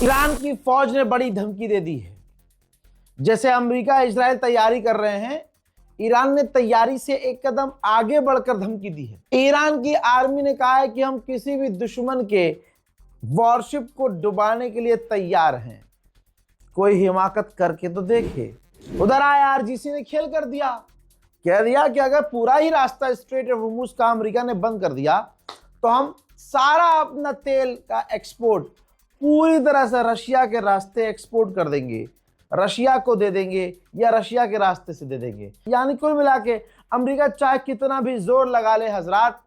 Iran की फौज ने बड़ी धमकी दे दी है। जैसे अमेरिका इजराइल तैयारी कर रहे हैं, ईरान ने तैयारी से एक कदम आगे बढ़कर धमकी दी है। ईरान की आर्मी ने कहा है कि हम किसी भी दुश्मन के वॉरशिप को डुबाने के लिए तैयार हैं। कोई हिमाकत करके तो देखे। उधर आईआरजीसी ने खेल कर दिया, कह दिया कि अगर पूरा ही रास्ता स्ट्रेट ऑफ होर्मुज का अमेरिका ने बंद कर दिया तो हम सारा अपना तेल का एक्सपोर्ट पूरी तरह से रशिया के रास्ते एक्सपोर्ट कर देंगे, रशिया को दे देंगे या रशिया के रास्ते से दे देंगे। यानी कुल मिला के अमेरिका चाहे कितना भी जोर लगा ले हजरात,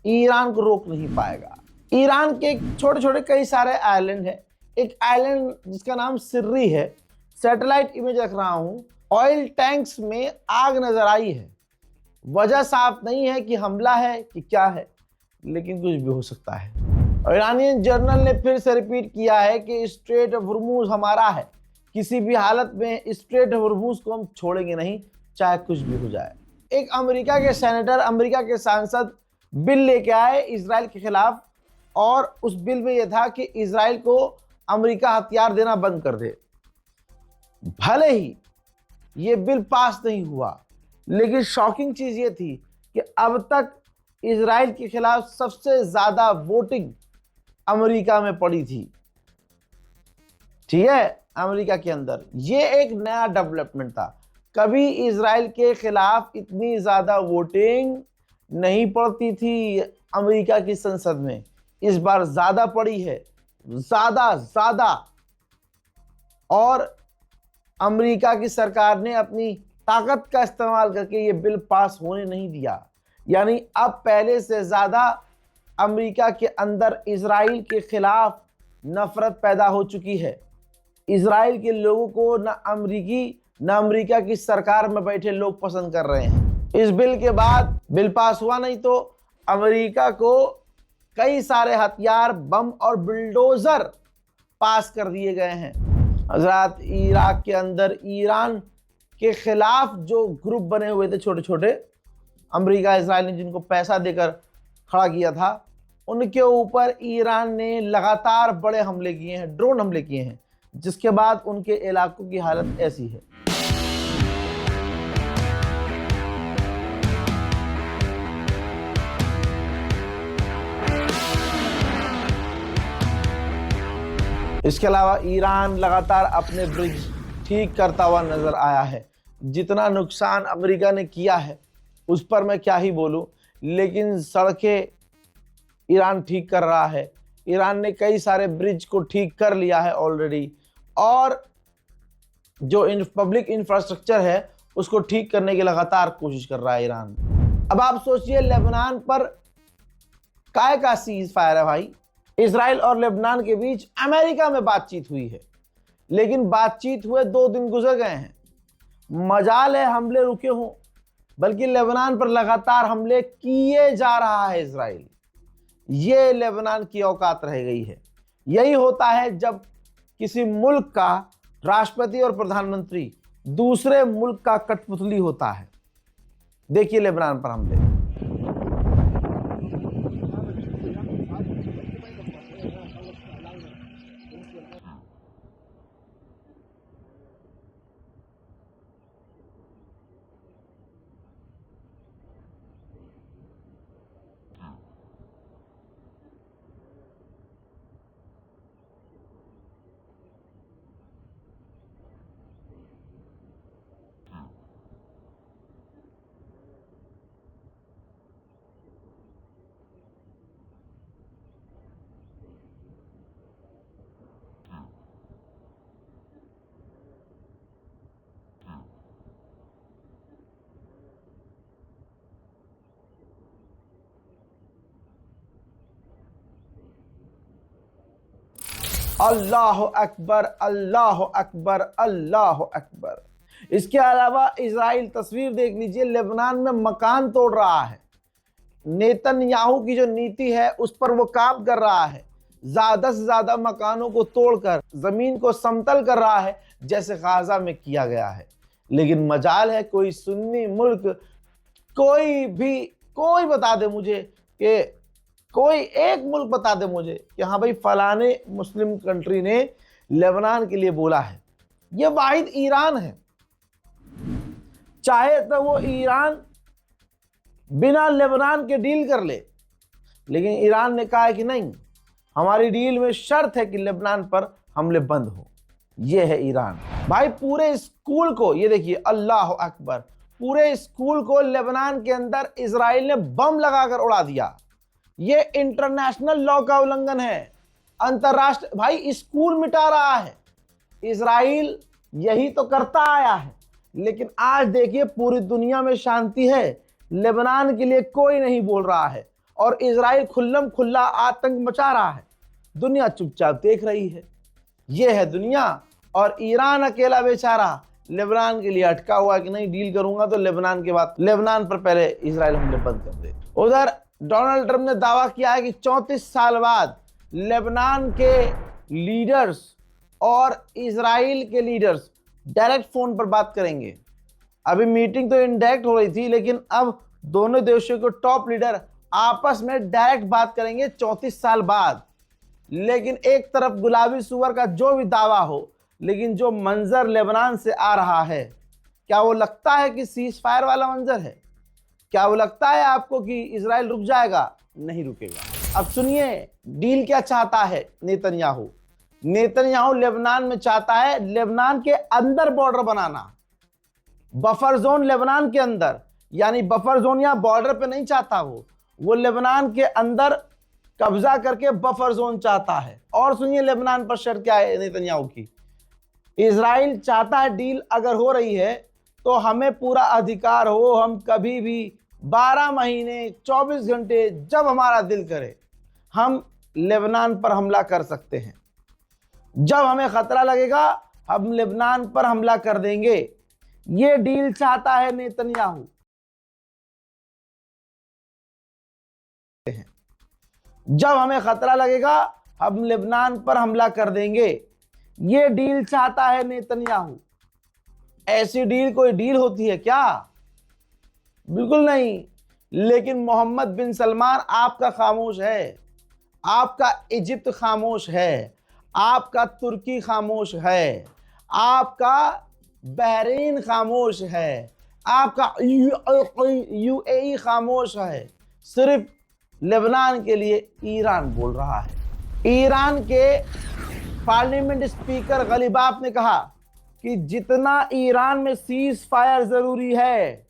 ईरान को रोक नहीं पाएगा। ईरान के छोटे छोटे कई सारे आइलैंड है। एक आइलैंड जिसका नाम सिर्री है, सैटेलाइट इमेज रख रहा हूं, ऑयल टैंक्स में आग नजर आई है। वजह साफ नहीं है कि हमला है कि क्या है, लेकिन कुछ भी हो सकता है। और ईरानियन जर्नल ने फिर से रिपीट किया है कि स्ट्रेट ऑफ होर्मुज हमारा है, किसी भी हालत में स्ट्रेट ऑफ होर्मुज को हम छोड़ेंगे नहीं, चाहे कुछ भी हो जाए। एक अमेरिका के सेनेटर, अमेरिका के सांसद बिल लेके आए इजराइल के खिलाफ, और उस बिल में यह था कि इजराइल को अमेरिका हथियार देना बंद कर दे। भले ही ये बिल पास नहीं हुआ, लेकिन शॉकिंग चीज ये थी कि अब तक इजराइल के खिलाफ सबसे ज्यादा वोटिंग अमेरिका में पड़ी थी। ठीक है, अमेरिका के अंदर ये एक नया डेवलपमेंट था। कभी इजराइल के खिलाफ इतनी ज्यादा वोटिंग नहीं पड़ती थी अमेरिका की संसद में, इस बार ज्यादा पड़ी है, ज्यादा। और अमेरिका की सरकार ने अपनी ताकत का इस्तेमाल करके ये बिल पास होने नहीं दिया। यानी अब पहले से ज्यादा अमेरिका के अंदर इजराइल के खिलाफ नफरत पैदा हो चुकी है। इजराइल के लोगों को न अमेरिका की सरकार में बैठे लोग पसंद कर रहे हैं। इस बिल के बाद बिल पास हुआ नहीं तो अमेरिका को कई सारे हथियार, बम और बुलडोजर पास कर दिए गए हैं। हजरात, इराक के अंदर ईरान के खिलाफ जो ग्रुप बने हुए थे छोटे छोटे, अमेरिका इजराइल ने जिनको पैसा देकर खड़ा किया था, उनके ऊपर ईरान ने लगातार बड़े हमले किए हैं, ड्रोन हमले किए हैं, जिसके बाद उनके इलाकों की हालत ऐसी है। इसके अलावा ईरान लगातार अपने ब्रिज ठीक करता हुआ नजर आया है। जितना नुकसान अमेरिका ने किया है उस पर मैं क्या ही बोलूं, लेकिन सड़कें ईरान ठीक कर रहा है। ईरान ने कई सारे ब्रिज को ठीक कर लिया है ऑलरेडी, और जो पब्लिक इंफ्रास्ट्रक्चर है उसको ठीक करने की लगातार कोशिश कर रहा है ईरान। अब आप सोचिए, लेबनान पर काय का सीज फायर है भाई। इजराइल और लेबनान के बीच अमेरिका में बातचीत हुई है, लेकिन बातचीत हुए 2 दिन गुजर गए हैं। मजाल है हमले रुके हों, बल्कि लेबनान पर लगातार हमले किए जा रहा है इजराइल। ये लेबनान की औकात रह गई है। यही होता है जब किसी मुल्क का राष्ट्रपति और प्रधानमंत्री दूसरे मुल्क का कठपुतली होता है। देखिए लेबनान पर हमले। अल्लाह अकबर, अल्लाह अकबर, अल्लाह अकबर। इसके अलावा इजराइल, तस्वीर देख लीजिए, लेबनान में मकान तोड़ रहा है। नेतन्याहू की जो नीति है उस पर वो काम कर रहा है। ज्यादा से ज्यादा मकानों को तोड़कर जमीन को समतल कर रहा है, जैसे गाजा में किया गया है। लेकिन मजाल है कोई सुन्नी मुल्क, कोई बता दे मुझे कि कोई एक मुल्क बता दे मुझे कि हाँ भाई फलाने मुस्लिम कंट्री ने लेबनान के लिए बोला है। ये वाहिद ईरान है। चाहे तो वो ईरान बिना लेबनान के डील कर ले, लेकिन ईरान ने कहा है कि नहीं, हमारी डील में शर्त है कि लेबनान पर हमले बंद हो। ये है ईरान। भाई पूरे स्कूल को, ये देखिए, अल्लाह अकबर, पूरे स्कूल को लेबनान के अंदर इजराइल ने बम लगाकर उड़ा दिया। ये इंटरनेशनल लॉ का उल्लंघन है, अंतरराष्ट्रीय। भाई स्कूल मिटा रहा है इजराइल, यही तो करता आया है। लेकिन आज देखिए पूरी दुनिया में शांति है, लेबनान के लिए कोई नहीं बोल रहा है और इजराइल खुल्लम खुल्ला आतंक मचा रहा है। दुनिया चुपचाप देख रही है। ये है दुनिया। और ईरान अकेला बेचारा लेबनान के लिए अटका हुआ कि नहीं, डील करूंगा तो लेबनान के बाद, लेबनान पर पहले इजराइल हमले बंद कर दे। उधर डोनाल्ड ट्रंप ने दावा किया है कि 34 साल बाद लेबनान के लीडर्स और इजराइल के लीडर्स डायरेक्ट फोन पर बात करेंगे। अभी मीटिंग तो इनडायरेक्ट हो रही थी, लेकिन अब दोनों देशों के टॉप लीडर आपस में डायरेक्ट बात करेंगे 34 साल बाद। लेकिन एक तरफ गुलाबी सुअर का जो भी दावा हो, लेकिन जो मंजर लेबनान से आ रहा है, क्या वो लगता है कि सीज फायर वाला मंजर है? क्या वो लगता है आपको कि इजराइल रुक जाएगा? नहीं रुकेगा। अब सुनिए डील क्या चाहता है नेतन्याहू। नेतन्याहू लेबनान में चाहता है लेबनान के अंदर बॉर्डर बनाना, बफर जोन लेबनान के अंदर, यानी बफर जोन या बॉर्डर पे नहीं चाहता वो लेबनान के अंदर कब्जा करके बफर जोन चाहता है। और सुनिए लेबनान पर शर्त क्या है नेतन्याहू की। इजराइल चाहता है डील अगर हो रही है तो हमें पूरा अधिकार हो, हम कभी भी 12 महीने 24 घंटे जब हमारा दिल करे हम लेबनान पर हमला कर सकते हैं। जब हमें खतरा लगेगा हम लेबनान पर हमला कर देंगे। ये डील चाहता है नेतन्याहू। जब हमें खतरा लगेगा हम लेबनान पर हमला कर देंगे। ये डील चाहता है नेतन्याहू। ऐसी डील कोई डील होती है क्या? बिल्कुल नहीं। लेकिन मोहम्मद बिन सलमान आपका खामोश है, आपका इजिप्ट खामोश है, आपका तुर्की खामोश है, आपका बहरीन खामोश है, आपका यूएई खामोश है। सिर्फ लेबनान के लिए ईरान बोल रहा है। ईरान के पार्लियामेंट स्पीकर गलीबाफ ने कहा कि जितना ईरान में सीज फायर जरूरी है,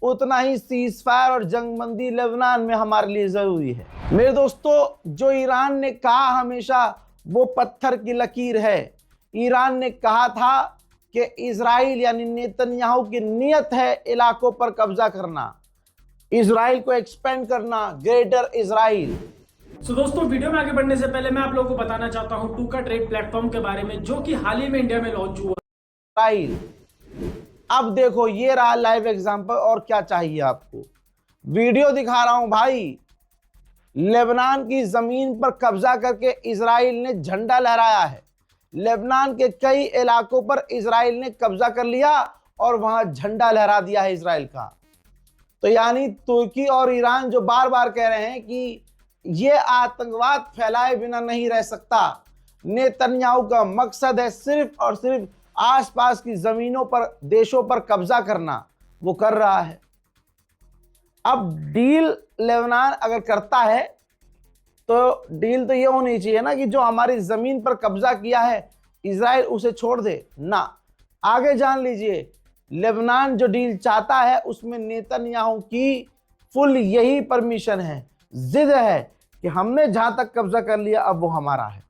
उतना ही सीज फायर और जंगबंदी लेबनान में हमारे लिए जरूरी है। मेरे दोस्तों, जो ईरान ने कहा हमेशा वो पत्थर की लकीर है। ईरान ने कहा था कि इजराइल यानी नेतन्याहू की नीयत है इलाकों पर कब्जा करना, इजराइल को एक्सपेंड करना, ग्रेटर इजराइल। दोस्तों वीडियो में आगे बढ़ने से पहले मैं आप लोगों को बताना चाहता हूं टूका ट्रेड प्लेटफॉर्म के बारे में, जो कि हाल ही में इंडिया में लॉन्च हुआ। इजराइल, अब देखो ये रहा लाइव एग्जांपल। और क्या चाहिए आपको? वीडियो दिखा रहा हूं भाई। लेबनान की जमीन पर कब्जा करके इजराइल ने झंडा लहराया है। लेबनान के कई इलाकों पर इजराइल ने कब्जा कर लिया और वहां झंडा लहरा दिया है इजराइल का। तो यानी तुर्की और ईरान जो बार बार कह रहे हैं कि ये आतंकवाद फैलाए बिना नहीं रह सकता, नेतन्याहू का मकसद है सिर्फ और सिर्फ आसपास की जमीनों पर, देशों पर कब्जा करना, वो कर रहा है। अब डील लेबनान अगर करता है तो डील तो ये होनी चाहिए ना कि जो हमारी जमीन पर कब्जा किया है इजराइल उसे छोड़ दे ना। आगे जान लीजिए, लेबनान जो डील चाहता है उसमें नेतन्याहू की फुल यही परमिशन है, जिद है कि हमने जहां तक कब्जा कर लिया अब वो हमारा है।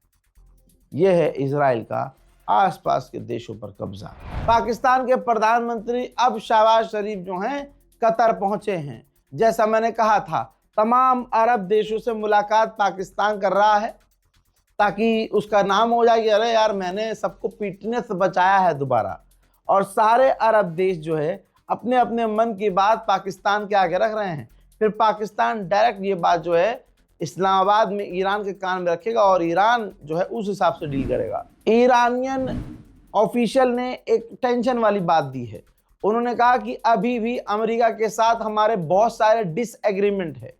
यह है इजराइल का आसपास के देशों पर कब्जा। पाकिस्तान के प्रधानमंत्री अब शहबाज शरीफ जो हैं कतर पहुंचे हैं। जैसा मैंने कहा था, तमाम अरब देशों से मुलाकात पाकिस्तान कर रहा है ताकि उसका नाम हो जाए कि अरे यार मैंने सबको पीटने से बचाया है दोबारा। और सारे अरब देश जो है अपने अपने मन की बात पाकिस्तान के आगे रख रहे हैं। फिर पाकिस्तान डायरेक्ट ये बात जो है इस्लामाबाद में ईरान के कान में रखेगा और ईरान जो है उस हिसाब से डील करेगा। ईरानियन ऑफिशियल ने एक टेंशन वाली बात दी है। उन्होंने कहा कि अभी भी अमेरिका के साथ हमारे बहुत सारे डिसएग्रीमेंट है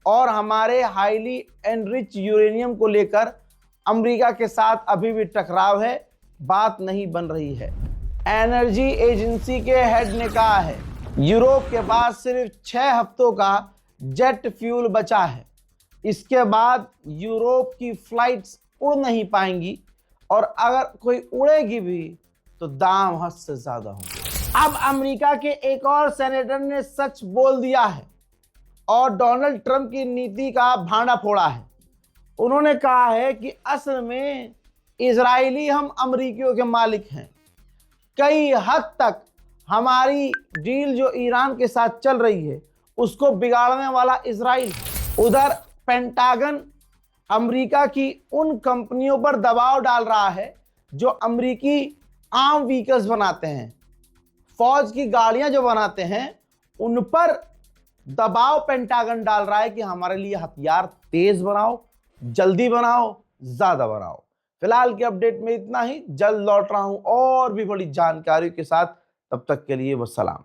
और हमारे हाईली एनरिच यूरेनियम को लेकर अमेरिका के साथ अभी भी टकराव है, बात नहीं बन रही है। एनर्जी एजेंसी के हेड ने कहा है यूरोप के बाद सिर्फ 6 हफ्तों का जेट फ्यूल बचा है, इसके बाद यूरोप की फ्लाइट्स उड़ नहीं पाएंगी और अगर कोई उड़ेगी भी तो दाम हद से ज्यादा होंगे। अब अमेरिका के एक और सेनेटर ने सच बोल दिया है और डोनाल्ड ट्रंप की नीति का भांडा फोड़ा है। उन्होंने कहा है कि असल में इजरायली हम अमेरिकियों के मालिक हैं। कई हद तक हमारी डील जो ईरान के साथ चल रही है उसको बिगाड़ने वाला इजराइल है। उधर पेंटागन अमेरिका की उन कंपनियों पर दबाव डाल रहा है जो अमेरिकी आर्म व्हीकल्स बनाते हैं, फौज की गाड़ियां जो बनाते हैं, उन पर दबाव पेंटागन डाल रहा है कि हमारे लिए हथियार तेज बनाओ, जल्दी बनाओ, ज्यादा बनाओ। फिलहाल के अपडेट में इतना ही, जल्द लौट रहा हूं और भी बड़ी जानकारी के साथ। तब तक के लिए वस्सलाम।